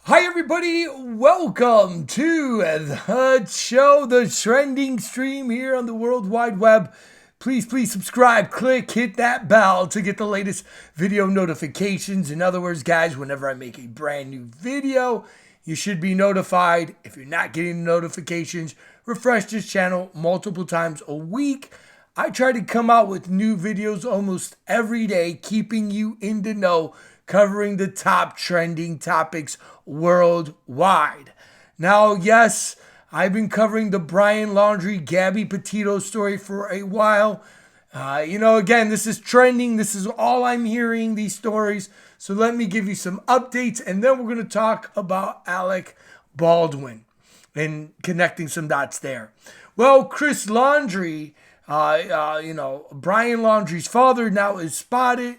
Hi, everybody. Welcome to the show, the trending stream here on the World Wide Web. Please subscribe, click, hit that bell to get the latest video notifications. In other words, guys, whenever I make a brand new video, you should be notified. If you're not getting notifications, refresh this channel multiple times a week. I try to come out with new videos almost every day, keeping you in the know, covering the top trending topics worldwide. Now, yes, I've been covering the Brian Laundrie, Gabby Petito story for a while. Again, this is trending. This is all I'm hearing, these stories. So let me give you some updates, and then we're going to talk about Alec Baldwin and connecting some dots there. Well, Chris Laundrie, Brian Laundrie's father now is spotted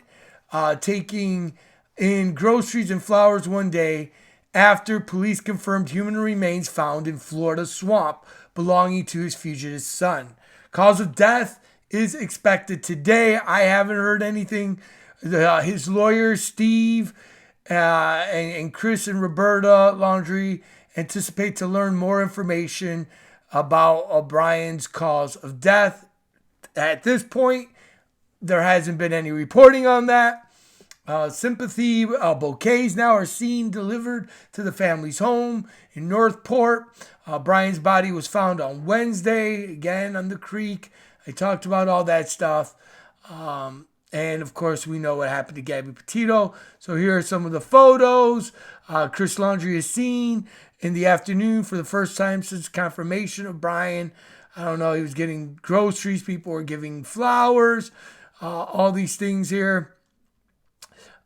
taking in groceries and flowers one day after police confirmed human remains found in Florida swamp belonging to his fugitive son. Cause of death is expected today. I haven't heard anything. His lawyers, Steve and Chris and Roberta Laundrie, anticipate to learn more information about O'Brien's cause of death. At this point, there hasn't been any reporting on that. Sympathy bouquets now are seen delivered to the family's home in Northport. Brian's body was found on Wednesday, again on the creek. I talked about all that stuff. And of course, we know what happened to Gabby Petito. So here are some of the photos. Chris Laundrie is seen in the afternoon for the first time since confirmation of Brian. I don't know, he was getting groceries. People were giving flowers, all these things here.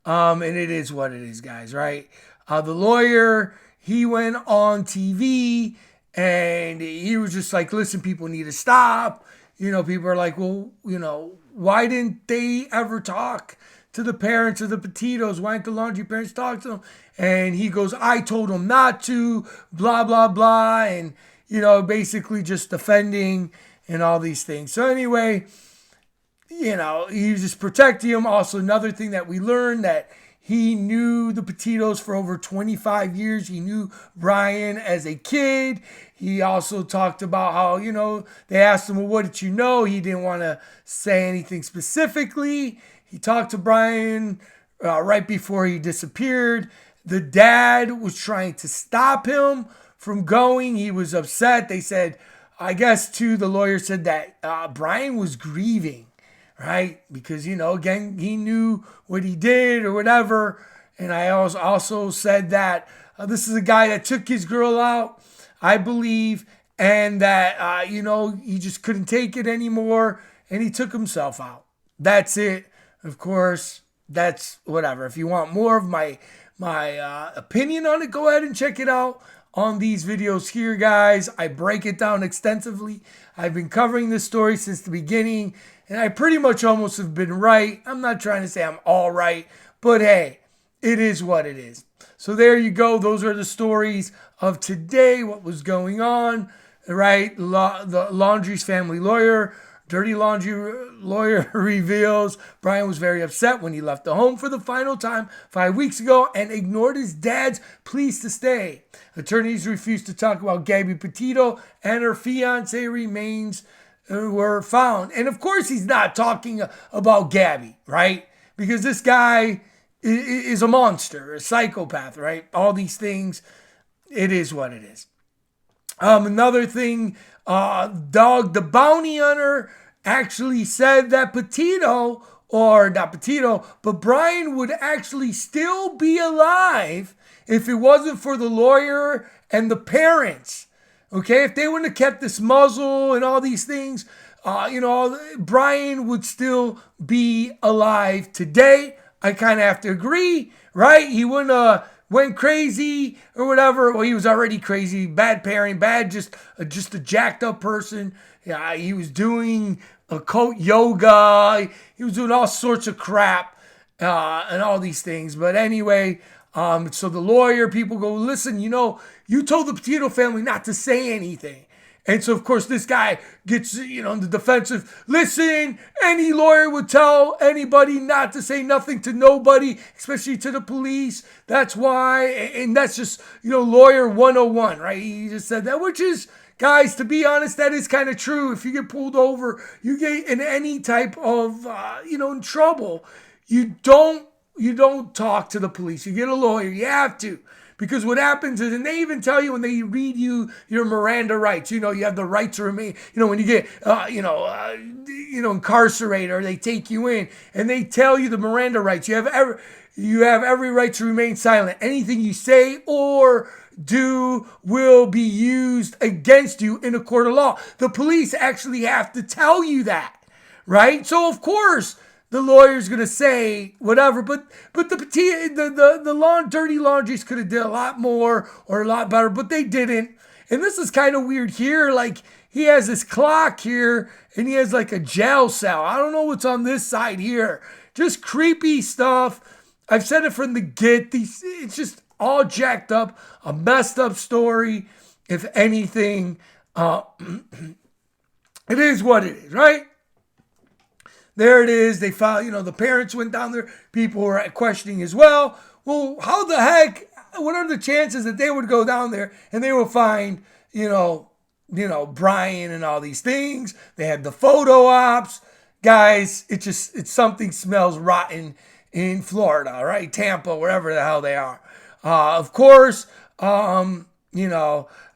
And it is what it is, guys, right? The lawyer, he went on TV and he was just like, listen, people need to stop. People are like, well, why didn't they ever talk to the parents of the Petitos? Why didn't the Laundrie parents talk to them? And he goes, I told them not to, blah, blah, blah. And, basically just defending and all these things. So anyway, he was just protecting him. Also, another thing that we learned, that he knew the Petitos for over 25 years. He knew Brian as a kid. He also talked about how, they asked him, well, what did you know? He didn't want to say anything specifically. He talked to Brian right before he disappeared. The dad was trying to stop him from going. He was upset. They said, I guess, too, the lawyer said that Brian was grieving, right? Because, again, he knew what he did or whatever. And I also said that this is a guy that took his girl out, I believe, and that, he just couldn't take it anymore, and he took himself out. That's it. Of course, that's whatever. If you want more of my opinion on it, go ahead and check it out on these videos here, guys. I break it down extensively. I've been covering this story since the beginning, and I pretty much almost have been right. I'm not trying to say I'm all right, but hey, it is what it is. So there you go. Those are the stories of today, what was going on, right? The Laundrie's family lawyer, Dirty Laundrie lawyer, reveals Brian was very upset when he left the home for the final time 5 weeks ago and ignored his dad's pleas to stay. Attorneys refused to talk about Gabby Petito and her fiance remains were found. And of course he's not talking about Gabby, right? Because this guy is a monster, a psychopath, right? All these things. It is what it is. Another thing, Dog the Bounty Hunter actually said that Petito, or not Petito, but Brian would actually still be alive if it wasn't for the lawyer and the parents. Okay, if they wouldn't have kept this muzzle and all these things, Brian would still be alive today. I kind of have to agree, right? He wouldn't have went crazy or whatever. Well, he was already crazy, bad parenting, just a jacked up person. Yeah, he was doing occult yoga. He was doing all sorts of crap and all these things. But anyway, so the lawyer, people go, listen, you told the Petito family not to say anything. And so, of course, this guy gets, in the defensive. Listen, any lawyer would tell anybody not to say nothing to nobody, especially to the police. That's why. And that's just, lawyer 101, right? He just said that, which is, guys, to be honest, that is kind of true. If you get pulled over, you get in any type of, in trouble, you don't talk to the police. You get a lawyer. You have to. Because what happens is, and they even tell you when they read you your Miranda rights, you have the right to remain, when you get, incarcerated or they take you in and they tell you the Miranda rights, you have every right to remain silent. Anything you say or do will be used against you in a court of law. The police actually have to tell you that, right? So of course, the lawyer's gonna say whatever, but the dirty laundries could have did a lot more or a lot better, but they didn't. And this is kind of weird here. Like he has this clock here, and he has like a jail cell. I don't know what's on this side here. Just creepy stuff. I've said it from the get. It's just all jacked up, a messed up story. If anything, it is what it is, right? There it is. They found, the parents went down there. People were questioning as well. Well, how the heck, what are the chances that they would go down there and they would find, Brian and all these things? They had the photo ops. Guys, it's something smells rotten in Florida, right? Tampa, wherever the hell they are. Of course, the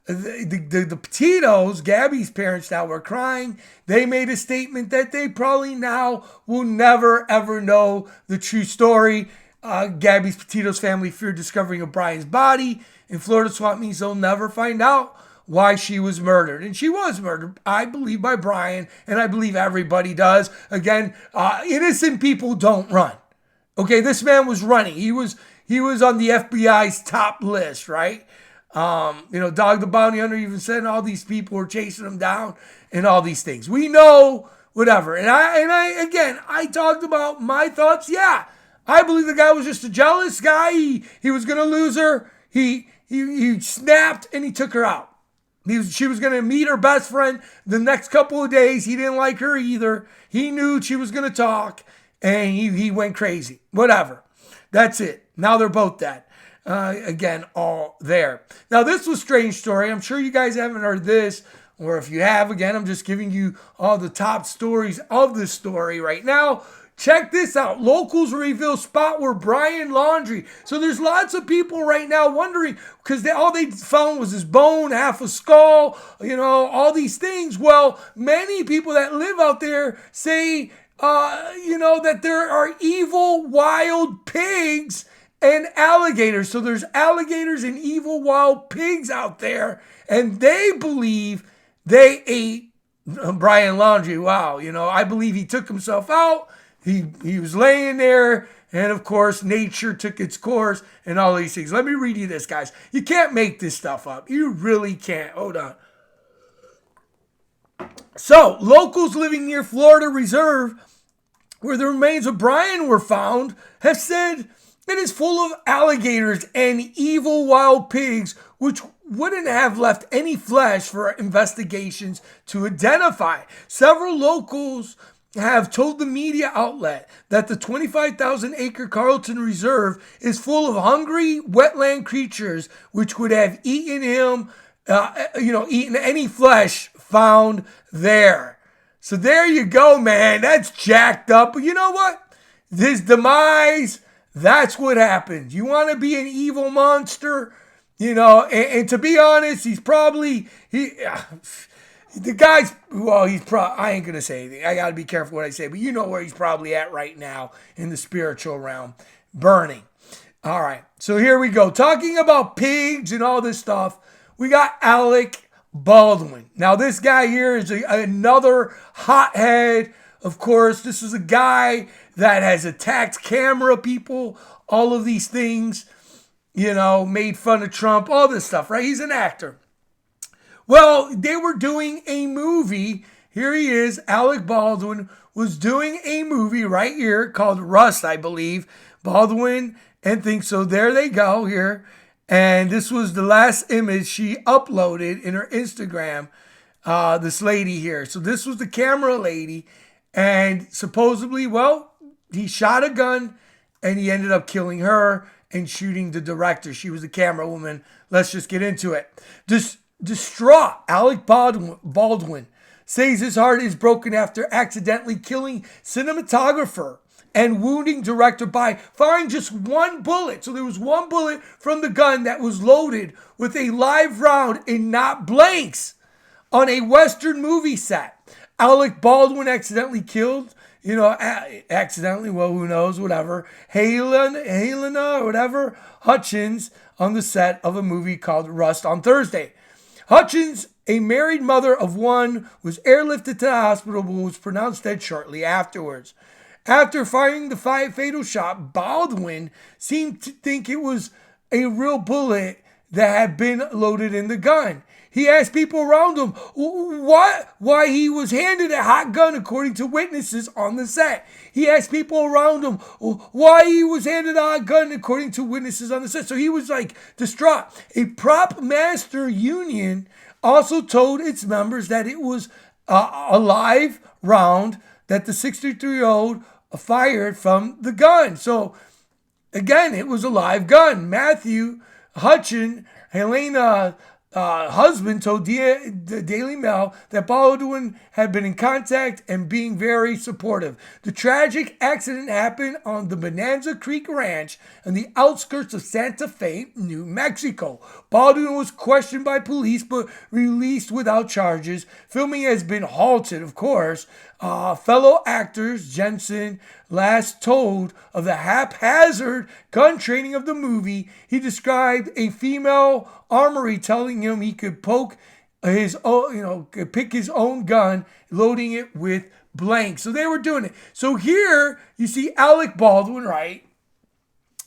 Petitos, Gabby's parents now were crying. They made a statement that they probably now will never, ever know the true story. Gabby's Petito's family feared discovering of Brian's body in Florida swamp means they'll never find out why she was murdered. And she was murdered, I believe, by Brian, and I believe everybody does. Again, innocent people don't run. Okay, this man was running. He was on the FBI's top list, right? Dog the Bounty Hunter even said all these people were chasing him down and all these things. We know whatever. And I talked about my thoughts. Yeah, I believe the guy was just a jealous guy. He was going to lose her. He snapped and he took her out. She was going to meet her best friend the next couple of days. He didn't like her either. He knew she was going to talk and he went crazy. Whatever. That's it. Now they're both dead. Again, all there. Now, this was a strange story. I'm sure you guys haven't heard this, or if you have, again, I'm just giving you all the top stories of this story right now. Check this out. Locals reveal spot where Brian laundry. So there's lots of people right now wondering, because all they found was his bone, half a skull, all these things. Well, many people that live out there say, that there are evil, wild pigs and alligators. So there's alligators and evil wild pigs out there, and they believe they ate Brian Laundrie. Wow, I believe he took himself out. He was laying there, and of course nature took its course and all these things. Let me read you this, guys. You can't make this stuff up. You really can't. Hold on. So, locals living near Florida Reserve, where the remains of Brian were found, have said it is full of alligators and evil wild pigs, which wouldn't have left any flesh for investigations to identify. Several locals have told the media outlet that the 25,000-acre Carlton Reserve is full of hungry wetland creatures which would have eaten him, eaten any flesh found there. So there you go, man. That's jacked up. But you know what? His demise, that's what happens. You want to be an evil monster, and to be honest, he's probably, the guy's, I ain't going to say anything. I got to be careful what I say, but you know where he's probably at right now in the spiritual realm, burning. All right, so here we go. Talking about pigs and all this stuff, we got Alec Baldwin. Now, this guy here is another hothead. Of course, this is a guy that has attacked camera people, all of these things, made fun of Trump, all this stuff, right? He's an actor. Well, they were doing a movie. Here he is. Alec Baldwin was doing a movie right here called Rust, I believe. Baldwin and things. So there they go here. And this was the last image she uploaded in her Instagram. this lady here. So this was the camera lady, and supposedly, well, he shot a gun, and he ended up killing her and shooting the director. She was the camera woman. Let's just get into it. Distraught, Alec Baldwin says his heart is broken after accidentally killing cinematographer and wounding director by firing just one bullet. So there was one bullet from the gun that was loaded with a live round and not blanks on a Western movie set. Alec Baldwin accidentally killed, accidentally, well, who knows, whatever, Helena, or whatever, Hutchins on the set of a movie called Rust on Thursday. Hutchins, a married mother of one, was airlifted to the hospital but was pronounced dead shortly afterwards. After firing the fatal shot, Baldwin seemed to think it was a real bullet that had been loaded in the gun. He asked people around him why he was handed a hot gun, according to witnesses on the set. He asked people around him why he was handed a hot gun, according to witnesses on the set. So he was like distraught. A prop master union also told its members that it was a live round that the 63-year-old fired from the gun. So again, it was a live gun. Matthew Hutchin, Helena husband, told the Daily Mail that Baldwin had been in contact and being very supportive. The tragic accident happened on the Bonanza Creek Ranch on the outskirts of Santa Fe, New Mexico. Baldwin was questioned by police but released without charges. Filming has been halted, of course. Fellow actors Jensen last told of the haphazard gun training of the movie. He described a female armory telling him he could poke his own, could pick his own gun, loading it with blanks. So they were doing it. So here you see Alec Baldwin, right?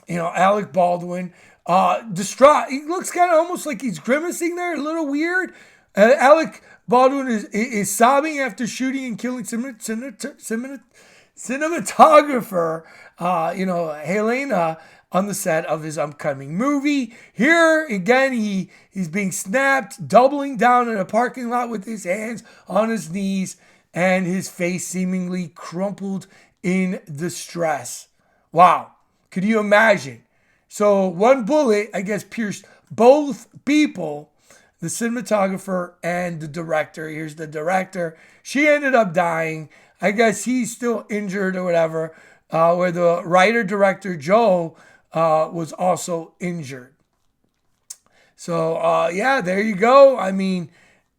Alec Baldwin, distraught. He looks kind of almost like he's grimacing there, a little weird. Alec Baldwin is sobbing after shooting and killing cinematographer, Helena, on the set of his upcoming movie. Here again, he's being snapped, doubling down in a parking lot with his hands on his knees and his face seemingly crumpled in distress. Wow. Could you imagine? So one bullet, I guess, pierced both people, the cinematographer and the director. Here's the director. She ended up dying. I guess he's still injured or whatever, where the writer-director, Joe, was also injured. So, there you go. I mean,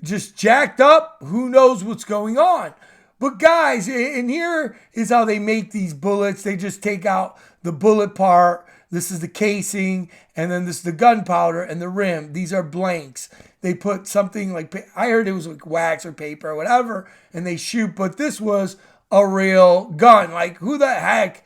just jacked up. Who knows what's going on? But guys, and here is how they make these bullets. They just take out the bullet part. This is the casing, and then this is the gunpowder and the rim. These are blanks. They put something like, I heard it was like wax or paper or whatever, and they shoot. But this was a real gun. Like, who the heck,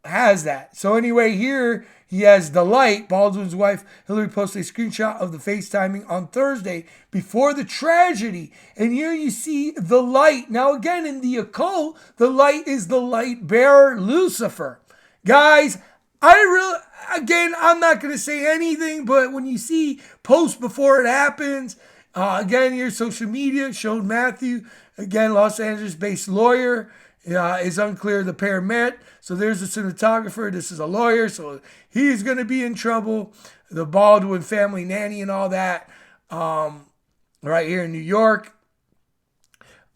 has that? So anyway, here he has the light. Baldwin's wife, Hillary, posted a screenshot of the FaceTiming on Thursday before the tragedy. And here you see the light. Now, again, in the occult, the light is the light bearer, Lucifer. Guys, I'm not going to say anything, but when you see posts before it happens, again, here, social media showed Matthew, again, Los Angeles-based lawyer, is unclear, the pair met. So there's the cinematographer. This is a lawyer, so he's going to be in trouble. The Baldwin family nanny and all that, right here in New York.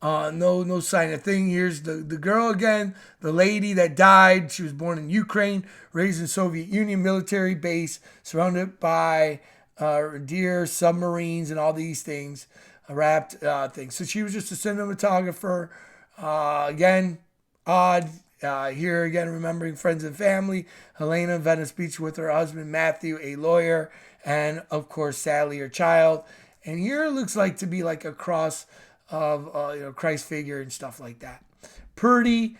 No sign of thing. Here's the girl again, the lady that died. She was born in Ukraine, raised in Soviet Union military base, surrounded by deer, submarines, and all these things, wrapped things. So she was just a cinematographer. Again, odd. Here again, remembering friends and family. Helena, Venice Beach with her husband Matthew, a lawyer, and of course Sally, her child. And here it looks like to be like a cross of Christ figure and stuff like that. Pretty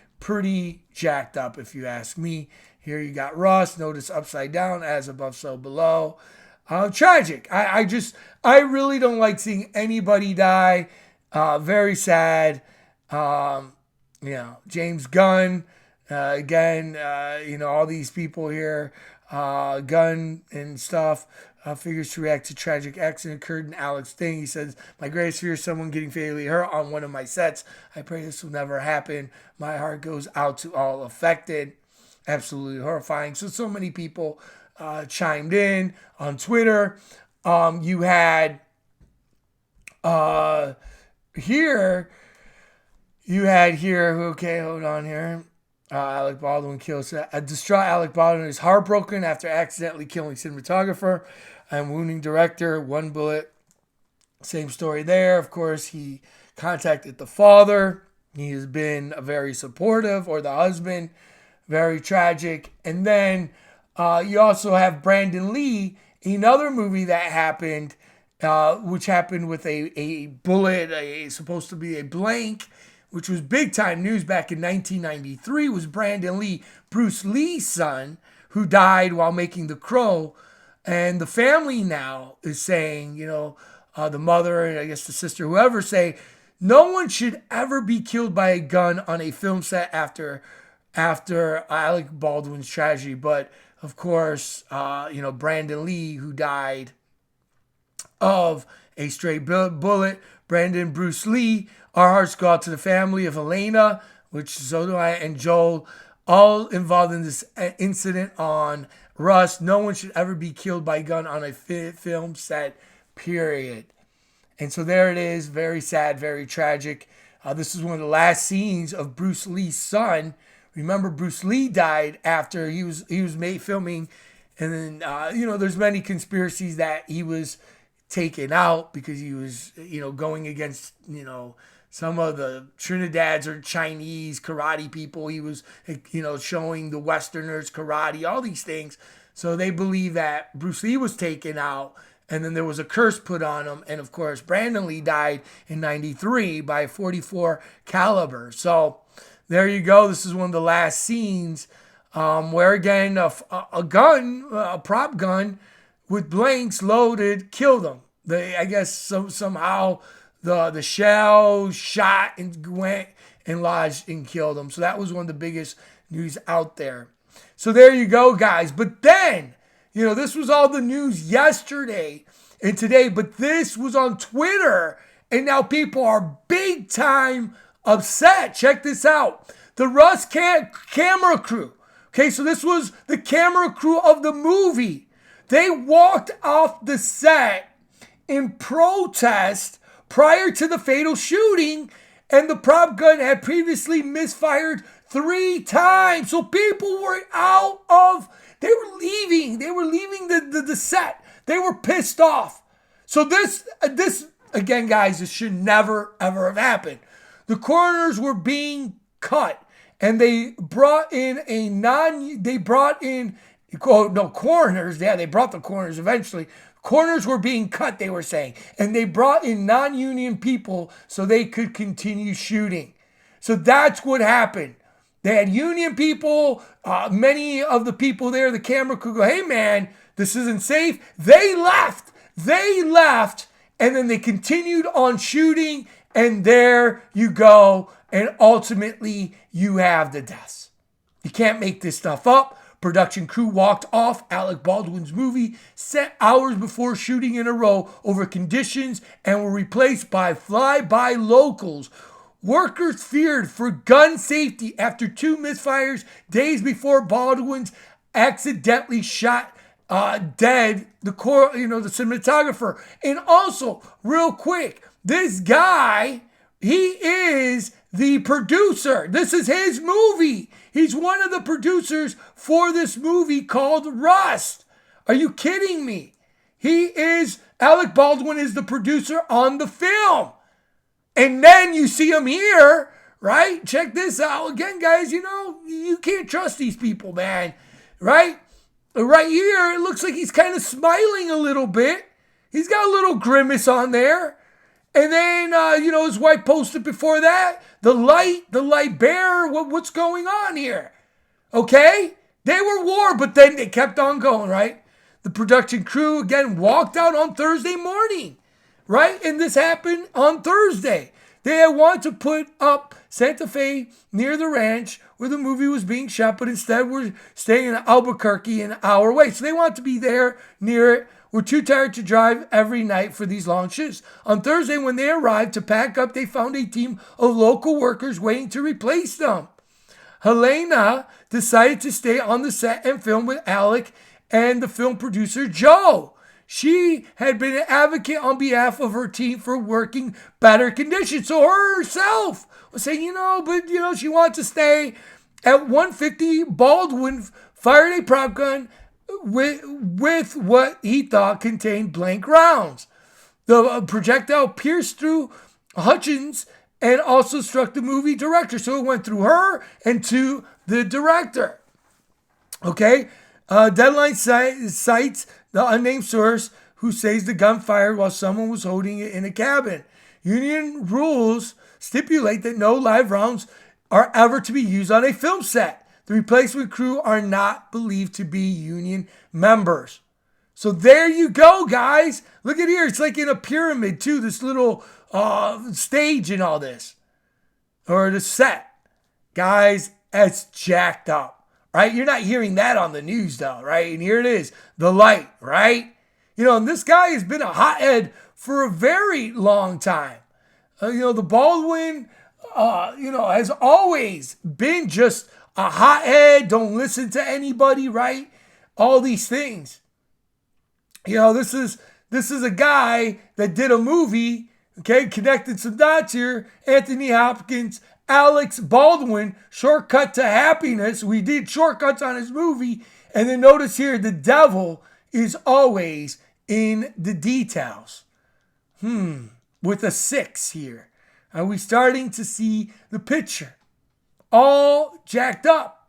jacked up, if you ask me. Here you got Ross. Notice upside down, as above, so below. Tragic. I really don't like seeing anybody die. Very sad. James Gunn, again, all these people here, gun and stuff. Figures to react to tragic accident occurred in Alec's thing. He says, "My greatest fear is someone getting fatally hurt on one of my sets. I pray this will never happen. My heart goes out to all affected." Absolutely horrifying. So many people chimed in on Twitter. You had here, okay, hold on here. Alec Baldwin kills a distraught Alec Baldwin is heartbroken after accidentally killing cinematographer and wounding director. One bullet. Same story there. Of course, he contacted the father. He has been very supportive, or the husband. Very tragic. And then you also have Brandon Lee, another movie that happened, which happened with a bullet, supposed to be a blank, which was big time news back in 1993, was Brandon Lee, Bruce Lee's son, who died while making The Crow. And the family now is saying, the mother and I guess the sister, whoever, say no one should ever be killed by a gun on a film set after Alec Baldwin's tragedy. But of course, Brandon Lee, who died of a straight bullet. Brandon, Bruce Lee, our hearts go out to the family of Elena, which so do I, and Joel, all involved in this incident on Rust. No one should ever be killed by a gun on a film set, period. And so there it is. Very sad, very tragic. This is one of the last scenes of Bruce Lee's son. Remember, Bruce Lee died after he was filming, and then there's many conspiracies that he was taken out because he was going against some of the Trinidad's or Chinese karate people. He was showing the Westerners karate, all these things. So they believe that Bruce Lee was taken out, and then there was a curse put on him. And of course, Brandon Lee died in '93 by a .44 caliber. So there you go. This is one of the last scenes where, again, a prop gun with blanks loaded killed him. I guess somehow the shell shot and went and lodged and killed him. So that was one of the biggest news out there. So there you go, guys. But then, this was all the news yesterday and today, but this was on Twitter, and now people are big time upset. Check this out. The Rust camera crew. Okay, so this was the camera crew of the movie. They walked off the set in protest prior to the fatal shooting, and the prop gun had previously misfired 3 times. So people were they were leaving the set. They were pissed off. So this again, guys, this should never ever have happened. The coroners were being cut, and they brought in coroners. Yeah, they brought the coroners eventually. Coroners were being cut, they were saying, and they brought in non-union people so they could continue shooting. So that's what happened. They had union people. Many of the people there, the camera crew, go, "Hey man, this isn't safe." They left, and then they continued on shooting, and there you go. And ultimately, you have the deaths. You can't make this stuff up. Production crew walked off Alec Baldwin's movie set hours before shooting in a row over conditions and were replaced by fly-by locals. Workers feared for gun safety after 2 misfires days before Baldwin's accidentally shot dead the cinematographer. And also, real quick, this guy, he is the producer. This is his movie. He's one of the producers for this movie called Rust. Are you kidding me? Alec Baldwin is the producer on the film. And then you see him here, right? Check this out. Again, guys, you can't trust these people, man. Right? Right here, it looks like he's kind of smiling a little bit. He's got a little grimace on there. And then, his wife posted before that, the light bearer, what's going on here? Okay? They were war, but then they kept on going, right? The production crew, again, walked out on Thursday morning, right? And this happened on Thursday. They had wanted to put up Santa Fe near the ranch where the movie was being shot, but instead we're staying in Albuquerque, an hour away. So they want to be there near it. We're too tired to drive every night for these long shifts. On Thursday, when they arrived to pack up, they found a team of local workers waiting to replace them. Helena decided to stay on the set and film with Alec and the film producer Joe. She had been an advocate on behalf of her team for working better conditions. So her herself was saying, she wanted to stay. At 150, Baldwin fired a prop gun with what he thought contained blank rounds. The projectile pierced through Hutchins and also struck the movie director. So it went through her and to the director. Okay? Deadline cites the unnamed source who says the gun fired while someone was holding it in a cabin. Union rules stipulate that no live rounds are ever to be used on a film set. The replacement crew are not believed to be union members. So there you go, guys. Look at here. It's like in a pyramid, too, this little stage and all this. Or the set. Guys, it's jacked up. Right? You're not hearing that on the news, though, right? And here it is, the light, right? And this guy has been a hothead for a very long time. The Baldwin, has always been just a hothead, don't listen to anybody, right? All these things. This is a guy that did a movie, okay, connected some dots here. Anthony Hopkins, Alex Baldwin, Shortcut to Happiness. We did shortcuts on his movie. And then notice here, the devil is always in the details. With a 6 here. Are we starting to see the picture? All jacked up.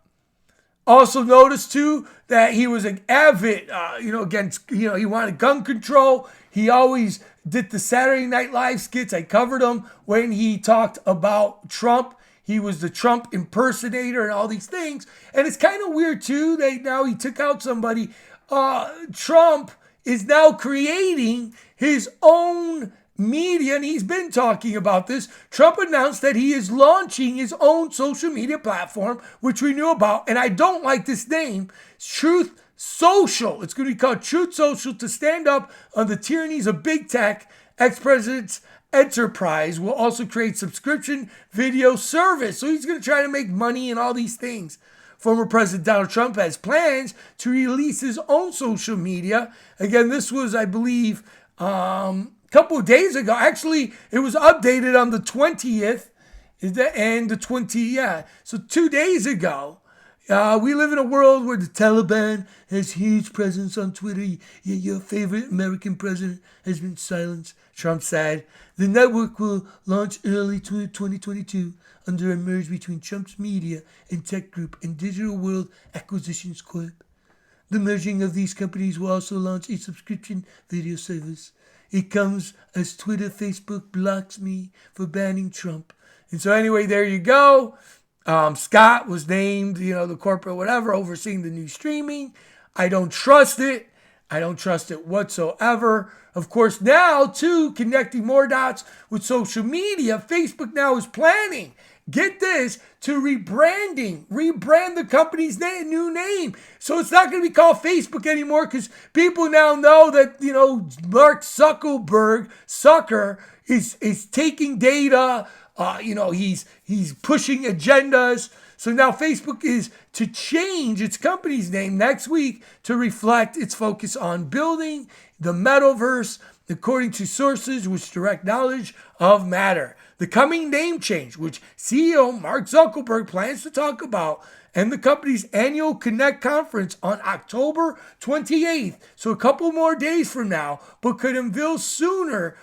Also notice too that he was an avid, against, he wanted gun control. He always did the Saturday Night Live skits. I covered him when he talked about Trump. He was the Trump impersonator and all these things. And it's kind of weird too that now he took out somebody. Trump is now creating his own media, and he's been talking about this. Trump announced that he is launching his own social media platform, which we knew about, and I don't like this name, Truth Social. It's going to be called Truth Social to stand up on the tyrannies of big tech. Ex-president's enterprise will also create subscription video service. So he's going to try to make money and all these things. Former President Donald Trump has plans to release his own social media. Again, this was, I believe, couple of days ago. Actually, it was updated on the 20th and the 20th. So 2 days ago. We live in a world where the Taliban has huge presence on Twitter. Your favorite American president has been silenced, Trump said. The network will launch early 2022 under a merge between Trump's media and tech group and Digital World Acquisitions Corp. The merging of these companies will also launch a subscription video service. It comes as Twitter, Facebook blocks me for banning Trump. And so anyway, there you go. Scott was named, the corporate whatever, overseeing the new streaming. I don't trust it. I don't trust it whatsoever. Of course, now, too, connecting more dots with social media, Facebook now is planning, get this, to rebrand the company's new name. So it's not going to be called Facebook anymore because people now know that, Mark Zuckerberg, is taking data. He's pushing agendas. So now Facebook is to change its company's name next week to reflect its focus on building the metaverse, according to sources with direct knowledge of matter. The coming name change, which CEO Mark Zuckerberg plans to talk about, and the company's annual Connect conference on October 28th, so a couple more days from now, but could unveil sooner,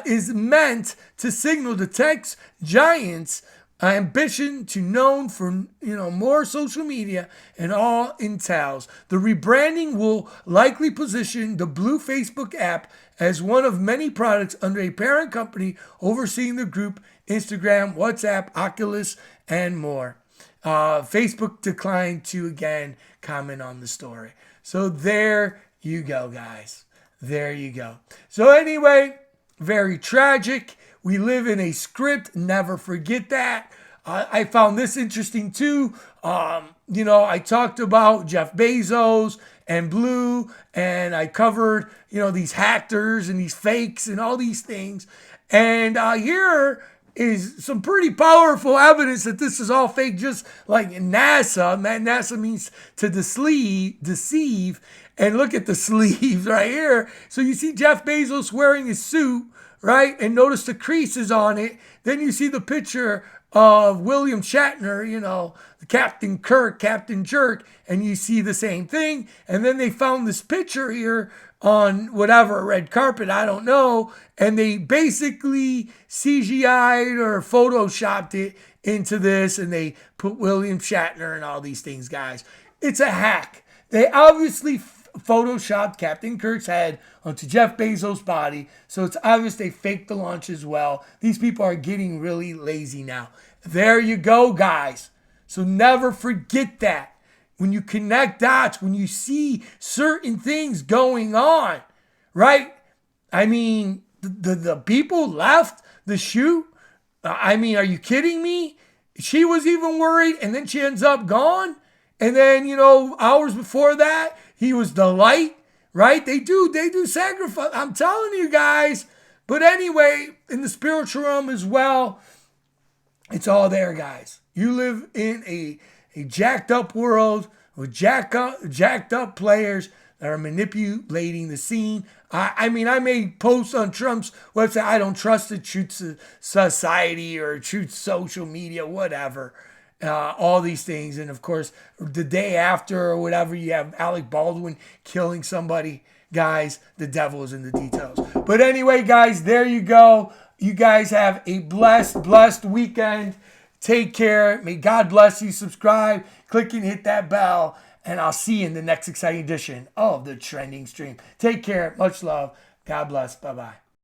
is meant to signal the tech giants' ambition to known for more social media and all entails. The rebranding will likely position the Blue Facebook app as one of many products under a parent company overseeing the group, Instagram, WhatsApp, Oculus, and more. Facebook declined to again comment on the story. So there you go, guys. There you go. So anyway, Very tragic. We live in a script. Never forget that. I found this interesting too. I talked about Jeff Bezos and Blue, and I covered, these hackers and these fakes and all these things. And here is some pretty powerful evidence that this is all fake, just like NASA. Man, NASA means to deceive. And look at the sleeves right here. So you see Jeff Bezos wearing his suit, right? And notice the creases on it. Then you see the picture of William Shatner, the Captain Kirk, Captain Jerk, and you see the same thing. And then they found this picture here on whatever, red carpet, I don't know. And they basically CGI'd or photoshopped it into this, and they put William Shatner and all these things, guys. It's a hack. They obviously photoshopped Captain Kirk's head onto Jeff Bezos' body, so it's obvious they faked the launch as well. These people are getting really lazy now. There you go, guys. So never forget that. When you connect dots, when you see certain things going on, right? I mean, the people left the shoot. I mean, are you kidding me? She was even worried, and then she ends up gone. And then, hours before that, he was the light, right? They do sacrifice. I'm telling you guys. But anyway, in the spiritual realm as well, it's all there, guys. You live in a jacked up world with jacked up players that are manipulating the scene. I made posts on Trump's website. I don't trust the Truth Society or Truth social media, whatever. All these things. And of course, the day after or whatever, you have Alec Baldwin killing somebody. Guys, the devil is in the details. But anyway, guys, there you go. You guys have a blessed weekend. Take care. May God bless you. Subscribe, click and hit that bell. And I'll see you in the next exciting edition of the Trending Stream. Take care. Much love. God bless. Bye-bye.